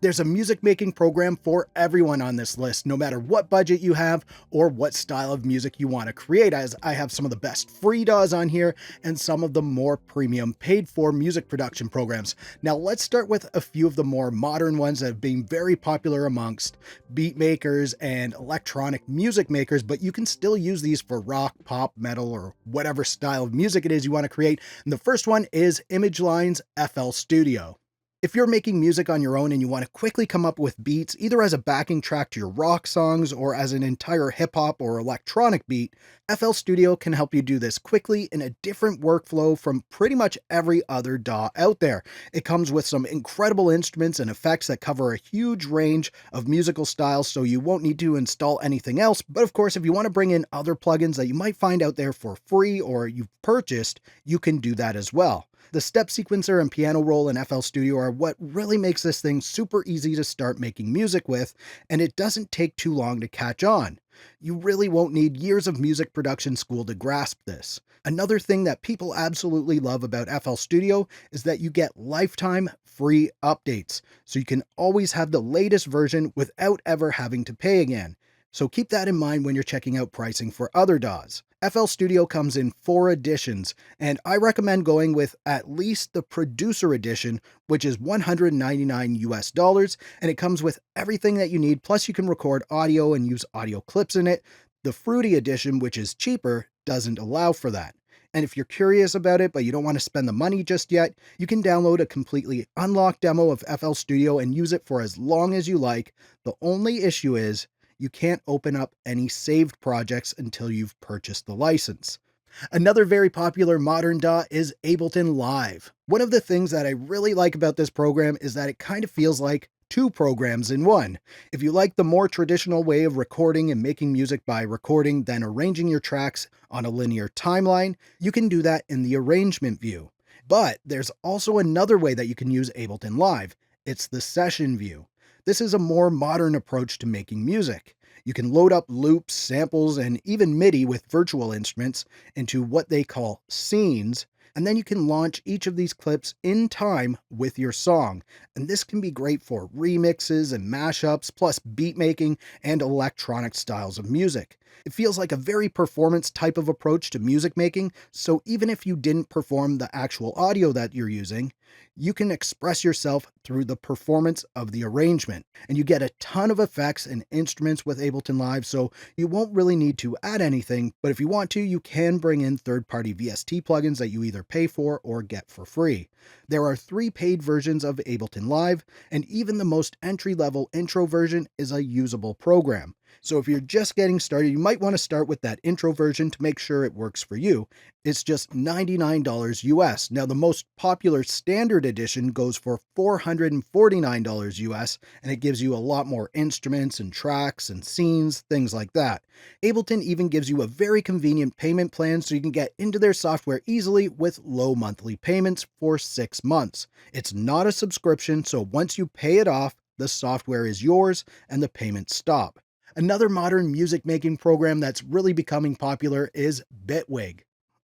There's a music making program for everyone on this list, no matter what budget you have or what style of music you want to create, as I have some of the best free DAWs on here and some of the more premium paid for music production programs. Now let's start with a few of the more modern ones that have been very popular amongst beat makers and electronic music makers, but you can still use these for rock, pop, metal, or whatever style of music it is you want to create. And the first one is ImageLine's FL Studio. If you're making music on your own and you want to quickly come up with beats, either as a backing track to your rock songs or as an entire hip hop or electronic beat, FL Studio can help you do this quickly in a different workflow from pretty much every other DAW out there. It comes with some incredible instruments and effects that cover a huge range of musical styles, so you won't need to install anything else. But of course, if you want to bring in other plugins that you might find out there for free or you've purchased, you can do that as well. The step sequencer and piano roll in FL Studio are what really makes this thing super easy to start making music with, and it doesn't take too long to catch on. You really won't need years of music production school to grasp this. Another thing that people absolutely love about FL Studio is that you get lifetime free updates, so you can always have the latest version without ever having to pay again. So keep that in mind when you're checking out pricing for other DAWs. FL Studio comes in 4 editions, and I recommend going with at least the Producer Edition, which is $199 and it comes with everything that you need, plus you can record audio and use audio clips in it. The Fruity Edition, which is cheaper, doesn't allow for that. And if you're curious about it, but you don't want to spend the money just yet, you can download a completely unlocked demo of FL Studio and use it for as long as you like. The only issue is, you can't open up any saved projects until you've purchased the license. Another very popular modern DAW is Ableton Live. One of the things that I really like about this program is that it kind of feels like 2 programs in one. If you like the more traditional way of recording and making music by recording, then arranging your tracks on a linear timeline, you can do that in the arrangement view. But there's also another way that you can use Ableton Live. It's the session view. This is a more modern approach to making music. You can load up loops, samples, and even MIDI with virtual instruments into what they call scenes, and then you can launch each of these clips in time with your song. And this can be great for remixes and mashups, plus beat making and electronic styles of music. It feels like a very performance type of approach to music making, so even if you didn't perform the actual audio that you're using, you can express yourself through the performance of the arrangement. And you get a ton of effects and instruments with Ableton Live, so you won't really need to add anything, but if you want to, you can bring in third-party VST plugins that you either pay for or get for free. There are 3 paid versions of Ableton Live, and even the most entry-level intro version is a usable program. So if you're just getting started, you might want to start with that intro version to make sure it works for you. It's just $99 US. Now the most popular standard edition goes for $449 US, and it gives you a lot more instruments and tracks and scenes, things like that. Ableton even gives you a very convenient payment plan so you can get into their software easily with low monthly payments for 6 months. It's not a subscription, so once you pay it off, the software is yours and the payments stop. Another modern music making program that's really becoming popular is Bitwig.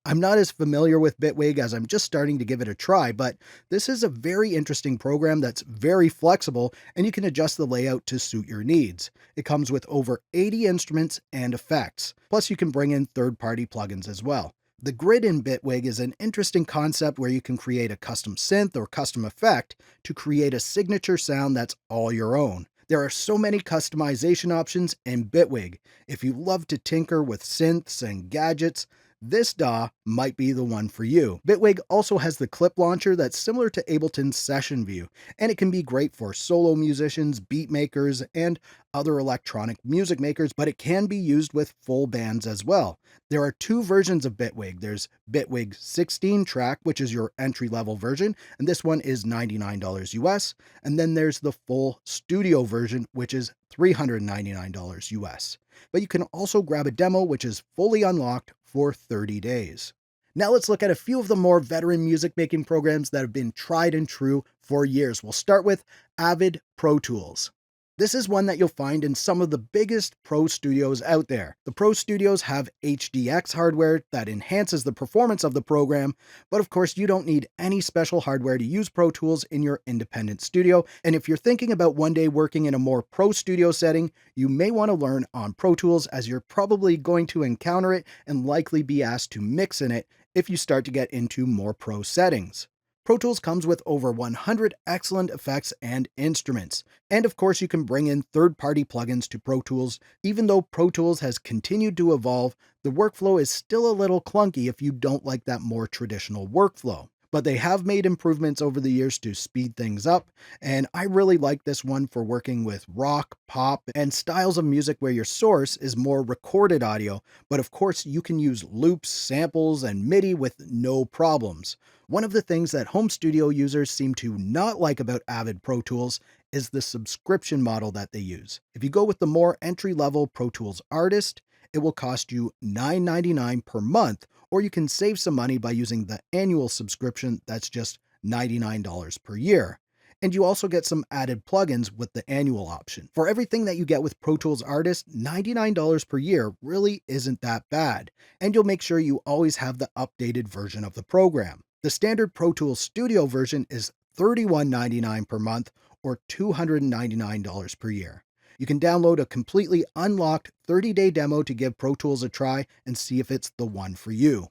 I'm not as familiar with Bitwig as I'm just starting to give it a try, but this is a very interesting program that's very flexible and you can adjust the layout to suit your needs. It comes with over 80 instruments and effects, plus you can bring in third-party plugins as well. The grid in Bitwig is an interesting concept where you can create a custom synth or custom effect to create a signature sound that's all your own. There are so many customization options in Bitwig. If you love to tinker with synths and gadgets, this DAW might be the one for you. Bitwig also has the clip launcher that's similar to Ableton's Session View, and it can be great for solo musicians, beat makers, and other electronic music makers, but it can be used with full bands as well. There are 2 versions of Bitwig. There's Bitwig 16 track, which is your entry-level version, and this one is $99 US, and then there's the full studio version, which is $399 US. But you can also grab a demo, which is fully unlocked for 30 days. Now let's look at a few of the more veteran music making programs that have been tried and true for years. We'll start with Avid Pro Tools. This is one that you'll find in some of the biggest pro studios out there. The pro studios have HDX hardware that enhances the performance of the program, but of course you don't need any special hardware to use Pro Tools in your independent studio. And if you're thinking about one day working in a more pro studio setting, you may want to learn on Pro Tools, as you're probably going to encounter it and likely be asked to mix in it if you start to get into more pro settings. Pro Tools comes with over 100 excellent effects and instruments. And of course, you can bring in third-party plugins to Pro Tools. Even though Pro Tools has continued to evolve, the workflow is still a little clunky if you don't like that more traditional workflow. But they have made improvements over the years to speed things up, and I really like this one for working with rock, pop, and styles of music where your source is more recorded audio, but of course you can use loops, samples, and MIDI with no problems. One of the things that home studio users seem to not like about Avid Pro Tools is the subscription model that they use. If you go with the more entry-level Pro Tools Artist, it will cost you $9.99 per month, or you can save some money by using the annual subscription that's just $99 per year. And you also get some added plugins with the annual option. For everything that you get with Pro Tools Artist, $99 per year really isn't that bad, and you'll make sure you always have the updated version of the program. The standard Pro Tools Studio version is $31.99 per month, or $299 per year. You can download a completely unlocked 30-day demo to give Pro Tools a try and see if it's the one for you.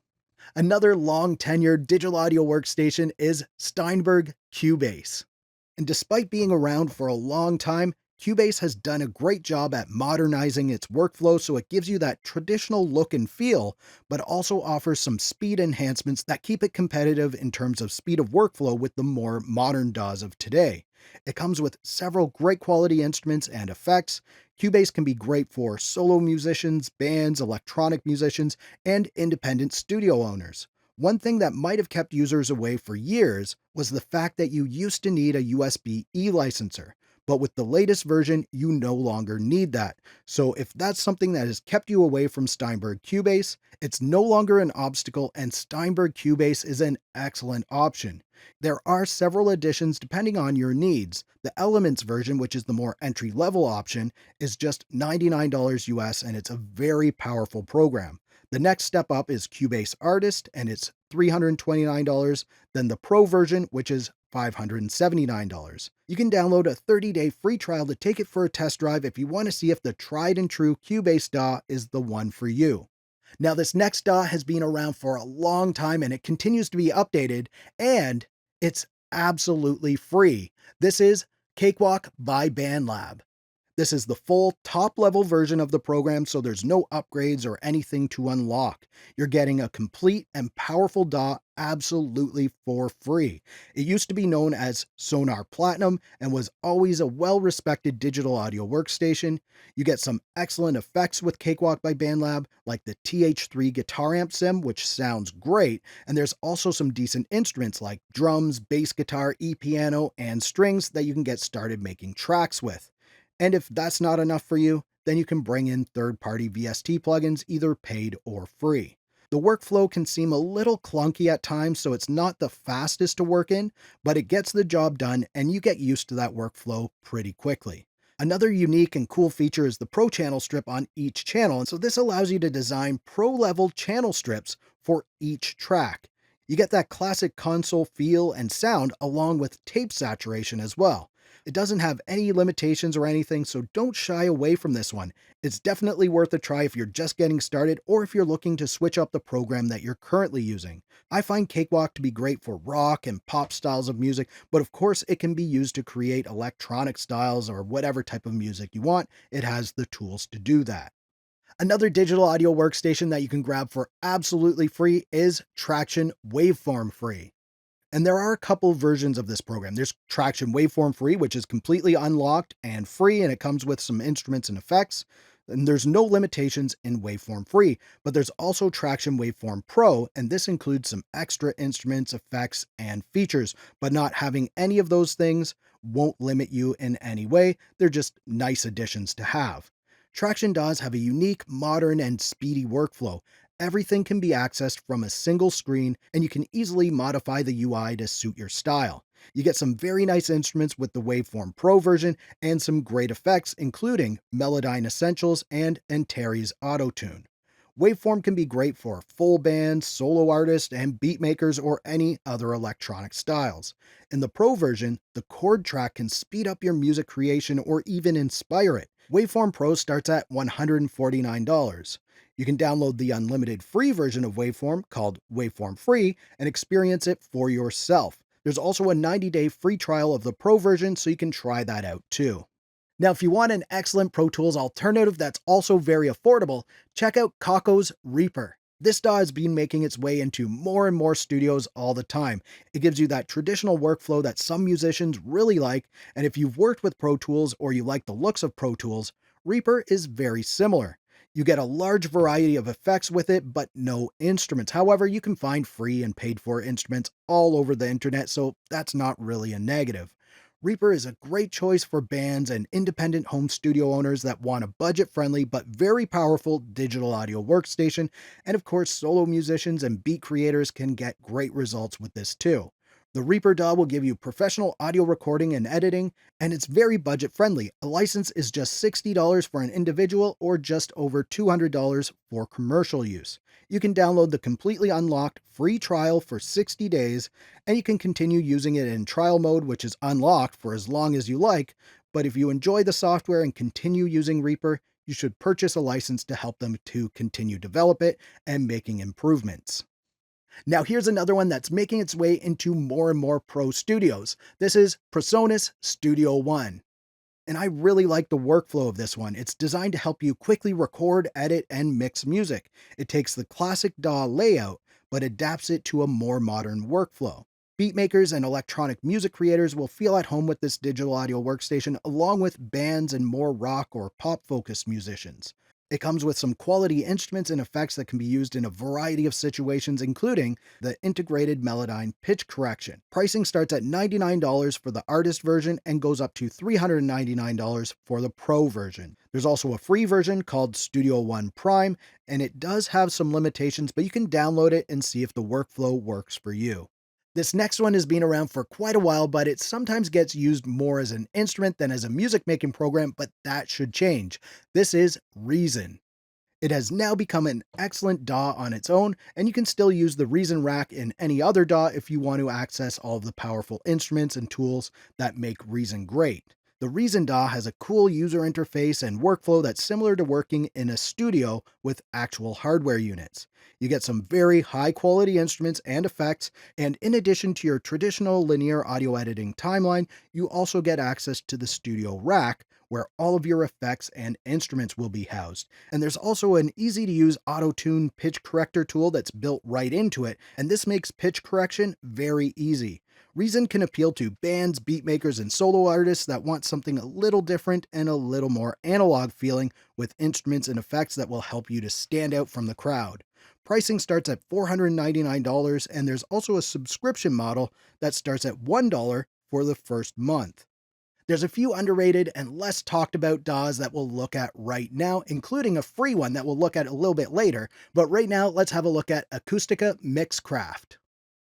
Another long-tenured digital audio workstation is Steinberg Cubase. And despite being around for a long time, Cubase has done a great job at modernizing its workflow so it gives you that traditional look and feel, but also offers some speed enhancements that keep it competitive in terms of speed of workflow with the more modern DAWs of today. It comes with several great quality instruments and effects. Cubase can be great for solo musicians, bands, electronic musicians, and independent studio owners. One thing that might have kept users away for years was the fact that you used to need a USB-E licenser. But with the latest version, you no longer need that. So if that's something that has kept you away from Steinberg Cubase, it's no longer an obstacle, and Steinberg Cubase is an excellent option. There are several additions depending on your needs. The Elements version, which is the more entry-level option, is just $99 US, and it's a very powerful program. The next step up is Cubase Artist, and it's $329, then the Pro version, which is $579. You can download a 30-day free trial to take it for a test drive if you want to see if the tried and true Cubase DAW is the one for you. Now, this next DAW has been around for a long time and it continues to be updated, and it's absolutely free. This is Cakewalk by Bandlab. This is the full top-level version of the program, so there's no upgrades or anything to unlock. You're getting a complete and powerful DAW absolutely for free. It used to be known as Sonar Platinum and was always a well-respected digital audio workstation. You get some excellent effects with Cakewalk by Bandlab, like the TH3 guitar amp sim, which sounds great, and there's also some decent instruments like drums, bass guitar, e-piano, and strings that you can get started making tracks with. And if that's not enough for you, then you can bring in third-party VST plugins, either paid or free. The workflow can seem a little clunky at times, so it's not the fastest to work in, but it gets the job done and you get used to that workflow pretty quickly. Another unique and cool feature is the Pro channel strip on each channel, and so this allows you to design pro-level channel strips for each track. You get that classic console feel and sound along with tape saturation as well. It doesn't have any limitations or anything, so don't shy away from this one. It's definitely worth a try if you're just getting started or if you're looking to switch up the program that you're currently using. I find Cakewalk to be great for rock and pop styles of music, but of course it can be used to create electronic styles or whatever type of music you want. It has the tools to do that. Another digital audio workstation that you can grab for absolutely free is Tracktion Waveform Free. And there are a couple versions of this program. There's Tracktion Waveform Free, which is completely unlocked and free, and it comes with some instruments and effects. And there's no limitations in Waveform Free, but there's also Tracktion Waveform Pro, and this includes some extra instruments, effects, and features. But not having any of those things won't limit you in any way. They're just nice additions to have. Tracktion DAWs have a unique, modern, and speedy workflow. Everything can be accessed from a single screen, and you can easily modify the UI to suit your style. You get some very nice instruments with the Waveform Pro version and some great effects, including Melodyne Essentials and Antares Autotune. Waveform can be great for full bands, solo artists, and beatmakers or any other electronic styles. In the Pro version, the chord track can speed up your music creation or even inspire it. Waveform Pro starts at $149. You can download the unlimited free version of Waveform called Waveform Free and experience it for yourself. There's also a 90-day free trial of the Pro version, so you can try that out too. Now, if you want an excellent Pro Tools alternative that's also very affordable, check out Kako's Reaper. This DAW has been making its way into more and more studios all the time. It gives you that traditional workflow that some musicians really like, and if you've worked with Pro Tools or you like the looks of Pro Tools, Reaper is very similar. You get a large variety of effects with it, but no instruments. However, you can find free and paid for instruments all over the internet, so that's not really a negative. Reaper is a great choice for bands and independent home studio owners that want a budget-friendly but very powerful digital audio workstation, and of course solo musicians and beat creators can get great results with this too. The Reaper DAW will give you professional audio recording and editing, and it's very budget-friendly. A license is just $60 for an individual or just over $200 for commercial use. You can download the completely unlocked free trial for 60 days, and you can continue using it in trial mode, which is unlocked for as long as you like. But if you enjoy the software and continue using Reaper, you should purchase a license to help them to continue develop it and making improvements. Now here's another one that's making its way into more and more pro studios. This is Presonus Studio One. And I really like the workflow of this one. It's designed to help you quickly record, edit, and mix music. It takes the classic DAW layout, but adapts it to a more modern workflow. Beatmakers and electronic music creators will feel at home with this digital audio workstation, along with bands and more rock or pop-focused musicians. It comes with some quality instruments and effects that can be used in a variety of situations, including the integrated Melodyne pitch correction. Pricing starts at $99 for the artist version and goes up to $399 for the pro version. There's also a free version called Studio One Prime, and it does have some limitations, but you can download it and see if the workflow works for you. This next one has been around for quite a while, but it sometimes gets used more as an instrument than as a music making program, but that should change. This is Reason. It has now become an excellent DAW on its own, and you can still use the Reason rack in any other DAW if you want to access all of the powerful instruments and tools that make Reason great. The Reason DAW has a cool user interface and workflow that's similar to working in a studio with actual hardware units. You get some very high quality instruments and effects, and in addition to your traditional linear audio editing timeline, you also get access to the studio rack, where all of your effects and instruments will be housed. And there's also an easy to use auto-tune pitch corrector tool that's built right into it, and this makes pitch correction very easy. Reason can appeal to bands, beatmakers, and solo artists that want something a little different and a little more analog feeling with instruments and effects that will help you to stand out from the crowd. Pricing starts at $499, and there's also a subscription model that starts at $1 for the first month. There's a few underrated and less talked about DAWs that we'll look at right now, including a free one that we'll look at a little bit later, but right now let's have a look at Acoustica Mixcraft.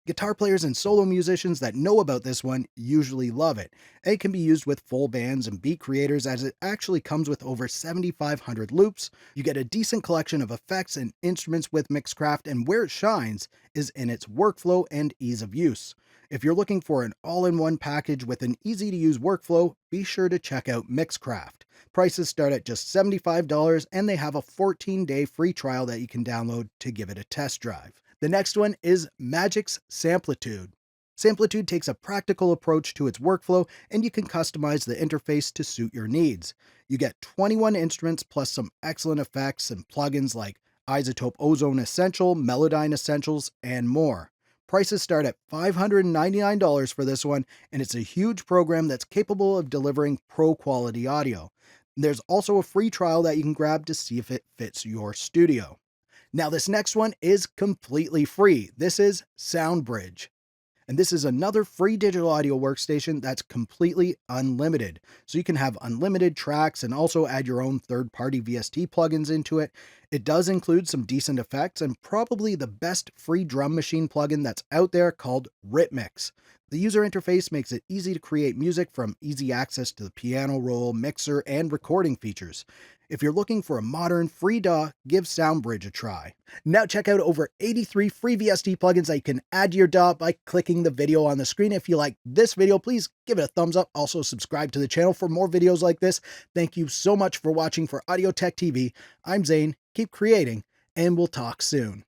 Guitar players and solo musicians that know about this one usually love it. It can be used with full bands and beat creators as it actually comes with over 7,500 loops. You get a decent collection of effects and instruments with Mixcraft, and where it shines is in its workflow and ease of use. If you're looking for an all-in-one package with an easy-to-use workflow, be sure to check out Mixcraft. Prices start at just $75, and they have a 14-day free trial that you can download to give it a test drive. The next one is Magix Samplitude. Samplitude takes a practical approach to its workflow, and you can customize the interface to suit your needs. You get 21 instruments plus some excellent effects and plugins like Isotope Ozone Essential, Melodyne Essentials, and more. Prices start at $599 for this one, and it's a huge program that's capable of delivering pro-quality audio. There's also a free trial that you can grab to see if it fits your studio. Now this next one is completely free. This is Soundbridge. And this is another free digital audio workstation that's completely unlimited. So you can have unlimited tracks and also add your own third-party VST plugins into it. It does include some decent effects and probably the best free drum machine plugin that's out there called Rhythmix. The user interface makes it easy to create music, from easy access to the piano roll, mixer, and recording features. If you're looking for a modern, free DAW, give Soundbridge a try. Now check out over 83 free VST plugins that you can add to your DAW by clicking the video on the screen. If you like this video, please give it a thumbs up. Also subscribe to the channel for more videos like this. Thank you so much for watching. For Audio Tech TV, I'm Zane. Keep creating, and we'll talk soon.